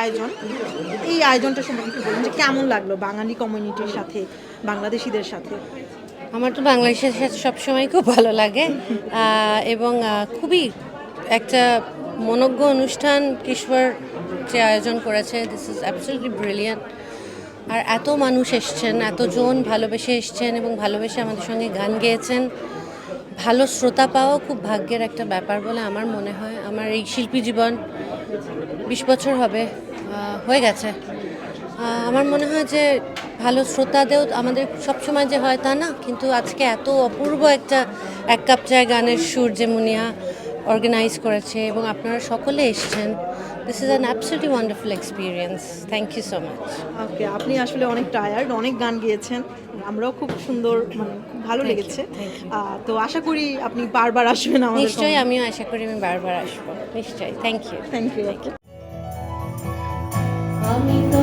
আয়োজন, এই আয়োজনটা সম্পর্কে একটু বলুন যে কেমন লাগলো বাঙালি কমিউনিটির সাথে, বাংলাদেশিদের সাথে? আমার তো বাংলাদেশের সাথে সবসময় খুব ভালো লাগে এবং খুবই একটা মনোজ্ঞ অনুষ্ঠান কিশোর যে আয়োজন করেছে, দিস ইজ অ্যাবসলিউটলি ব্রিলিয়ান্ট। আর এত মানুষ এসছেন, এতজন ভালোবেসে এসছেন এবং ভালোবেসে আমাদের সঙ্গে গান গেয়েছেন। ভালো শ্রোতা পাওয়া খুব ভাগ্যের একটা ব্যাপার বলে আমার মনে হয়। আমার এই শিল্পী জীবন 20 বছর হবে, হয়ে গেছে। আমার মনে হয় যে ভালো শ্রোতাদেরও আমাদের সবসময় যে হয় তা না, কিন্তু আজকে এত অপূর্ব একটা এক কাপ চায় গানের সুর যে মুনিয়া অর্গানাইজ করেছে এবং আপনারা সকলে এসছেন। This is an absolutely wonderful experience. Thank you so much. Okay, আপনি আসলে অনেক টায়ার্ড, অনেক গান গেয়েছেন, আমরাও খুব সুন্দর, মানে খুব ভালো Thank you, লেগেছে। thank you. তো আশা করি আপনি বারবার আসবেন আমাদের। নিশ্চয়ই, আমিও আশা করি আমি বারবার আসবো। নিশ্চয়ই, থ্যাংক ইউ। Thank you. আমি তো